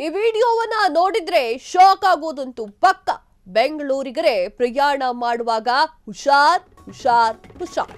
ಈ ವಿಡಿಯೋವನ್ನ ನೋಡಿದ್ರೆ ಶಾಕ್ ಆಗೋದಂತೂ ಪಕ್ಕ. ಬೆಂಗಳೂರಿಗೆ ಪ್ರಯಾಣ ಮಾಡುವಾಗ ಹುಷಾರ್ ಹುಷಾರ್ ಹುಷಾರ್.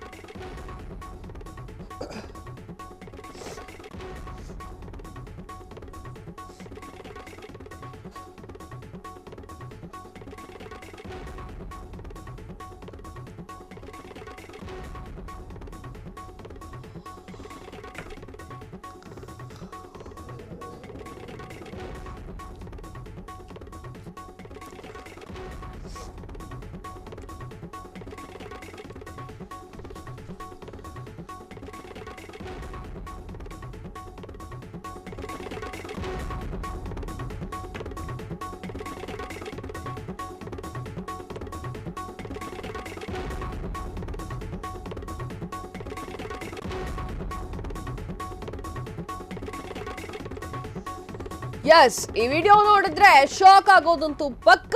ಎಸ್, ಈ ವಿಡಿಯೋ ನೋಡಿದ್ರೆ ಶಾಕ್ ಆಗೋದಂತೂ ಪಕ್ಕ.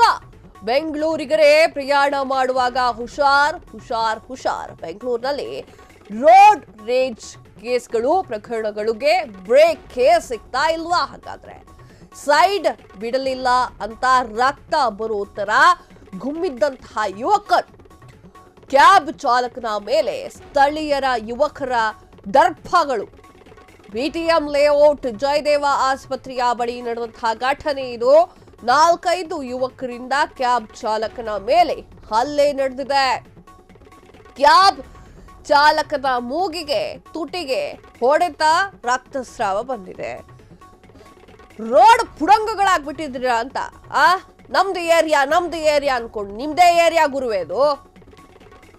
ಬೆಂಗಳೂರಿಗೆ ಪ್ರಯಾಣ ಮಾಡುವಾಗ ಹುಷಾರ್ ಹುಷಾರ್ ಹುಷಾರ್. ಬೆಂಗಳೂರಿನಲ್ಲಿ ರೋಡ್ ರೇಜ್ ಕೇಸ್ಗಳು ಪ್ರಕರಣಗಳಿಗೆ ಬ್ರೇಕ್ ಸಿಗ್ತಾ ಇಲ್ವಾ? ಹಾಗಾದ್ರೆ ಸೈಡ್ ಬಿಡಲಿಲ್ಲ ಅಂತ ರಕ್ತ ಬರೋ ತರ ಗುಮ್ಮಿದ್ದಂತಹ ಯುವಕರು ಕ್ಯಾಬ್ ಚಾಲಕನ ಮೇಲೆ ಸ್ಥಳೀಯರ ಯುವಕರ ದರ್ಪಗಳು. ಬಿಟಿಎಂ ಲೇಔಟ್ ಜಯದೇವ ಆಸ್ಪತ್ರೆಯ ಬಳಿ ನಡೆದಂತಹ ಘಟನೆ ಇದು. 4-5 ಯುವಕರಿಂದ ಕ್ಯಾಬ್ ಚಾಲಕನ ಮೇಲೆ ಹಲ್ಲೆ ನಡೆದಿದೆ. ಕ್ಯಾಬ್ ಚಾಲಕನ ಮೂಗಿಗೆ ತುಟಿಗೆ ಹೊಡೆತ, ರಕ್ತಸ್ರಾವ ಬಂದಿದೆ. ರೋಡ್ ಪುಡಂಗಗಳಾಗ್ಬಿಟ್ಟಿದ್ರ ಅಂತ ನಮ್ದು ಏರಿಯಾ ಅನ್ಕೊಂಡು ನಿಮ್ದೇ ಏರಿಯಾ ಗುರುವೆ ಅದು.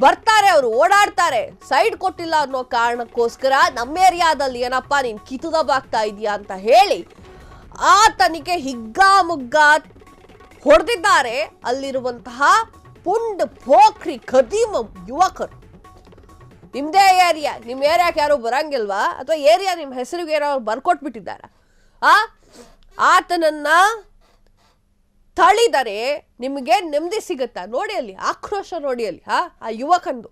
ಬರ್ತಾರೆ ಅವರು, ಓಡಾಡ್ತಾರೆ, ಸೈಡ್ ಕೊಟ್ಟಿಲ್ಲ ಅನ್ನೋ ಕಾರಣಕ್ಕೋಸ್ಕರ ನಮ್ಮ ಏರಿಯಾದಲ್ಲಿ ಏನಪ್ಪಾ ನೀನ್ ಕಿತುದಬಾಗ್ತಾ ಇದೀಯಾ ಅಂತ ಹೇಳಿ ಆತನಿಗೆ ಹಿಗ್ಗಾಮುಗ್ಗ ಹೊಡೆದಿದ್ದಾರೆ ಅಲ್ಲಿರುವಂತಹ ಪುಂಡ್ ಪೋಖ್ರಿ ಖದೀಮ ಯುವಕರು. ನಿಮ್ದೇ ಏರಿಯಾ, ನಿಮ್ ಏರಿಯಾಕ್ಕೆ ಯಾರು ಬರಂಗಿಲ್ವಾ? ಅಥವಾ ಏರಿಯಾ ನಿಮ್ ಹೆಸರಿಗೆ ಏನೋ ಬರ್ಕೊಟ್ಬಿಟ್ಟಿದ್ದಾರ? ಆತನನ್ನ ತಳಿದರೆ ನಿಮಗೆ ನೆಮ್ಮದಿ ಸಿಗುತ್ತಾ? ನೋಡಿ ಅಲ್ಲಿ ಆಕ್ರೋಶ, ನೋಡಿ ಅಲ್ಲಿ ಆ ಯುವಕಂದು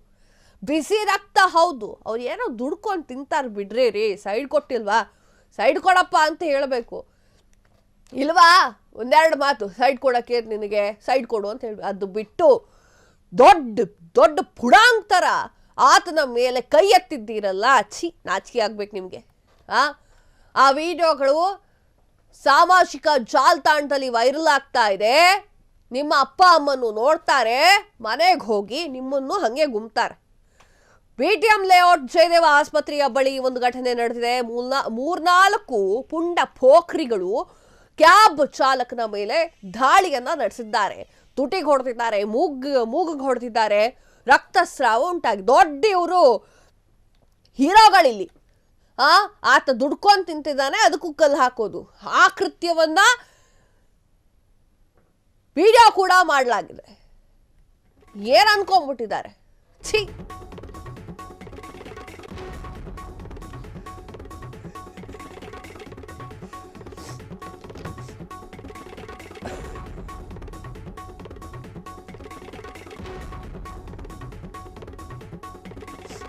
ಬಿಸಿ ರಕ್ತ. ಹೌದು, ಅವ್ರು ಏನೋ ದುಡ್ಕೊಂಡು ತಿಂತಾರ ಬಿಡ್ರಿ ರೀ. ಸೈಡ್ ಕೊಟ್ಟಿಲ್ವಾ? ಸೈಡ್ ಕೊಡಪ್ಪ ಅಂತ ಹೇಳಬೇಕು ಇಲ್ವಾ? ಒಂದೆರಡು ಮಾತು ಸೈಡ್ ಕೊಡಕ್ಕೆ ನಿನಗೆ ಸೈಡ್ ಕೊಡು ಅಂತ ಹೇಳಿ, ಅದು ಬಿಟ್ಟು ದೊಡ್ಡ ದೊಡ್ಡ ಪುಡಾಂಗ್ ಥರ ಆತನ ಮೇಲೆ ಕೈ ಎತ್ತಿದ್ದೀರಲ್ಲ, ನಾಚಿಕೆ ಆಗ್ಬೇಕು ನಿಮಗೆ. ಆ ವಿಡಿಯೋಗಳು ಸಾಮಾಜಿಕ ಜಾಲತಾಣದಲ್ಲಿ ವೈರಲ್ ಆಗ್ತಾ ಇದೆ. ನಿಮ್ಮ ಅಪ್ಪ ಅಮ್ಮನ್ನು ನೋಡ್ತಾರೆ, ಮನೆಗೆ ಹೋಗಿ ನಿಮ್ಮನ್ನು ಹಂಗೆ ಗುಮ್ತಾರೆ. ಬಿಟಿಎಂ ಲೇಔಟ್ ಜಯದೇವ ಆಸ್ಪತ್ರೆಯ ಬಳಿ ಒಂದು ಘಟನೆ ನಡೆದಿದೆ. 3-4 ಪುಂಡ ಪೋಖ್ರಿಗಳು ಕ್ಯಾಬ್ ಚಾಲಕನ ಮೇಲೆ ದಾಳಿಯನ್ನ ನಡೆಸಿದ್ದಾರೆ. ತುಟಿಗೆ ಹೊಡೆದಿದ್ದಾರೆ, ಮೂಗಿಗೆ ಹೊಡೆದಿದ್ದಾರೆ, ರಕ್ತಸ್ರಾವ ಉಂಟಾಗಿ. ದೊಡ್ಡ ಇವರು ಹೀರೋಗಳಿಲ್ಲಿ. ಆತ ದುಡ್ಕೊಂಡು ತಿಂತಿದ್ದಾನೆ, ಅದಕ್ಕೂ ಕಲ್ಲು ಹಾಕೋದು. ಆ ಕೃತ್ಯವನ್ನ ವಿಡಿಯೋ ಕೂಡ ಮಾಡಲಾಗಿದೆ. ಏನ್ ಅನ್ಕೊಂಡ್ಬಿಟ್ಟಿದ್ದಾರೆ? ಛೀ.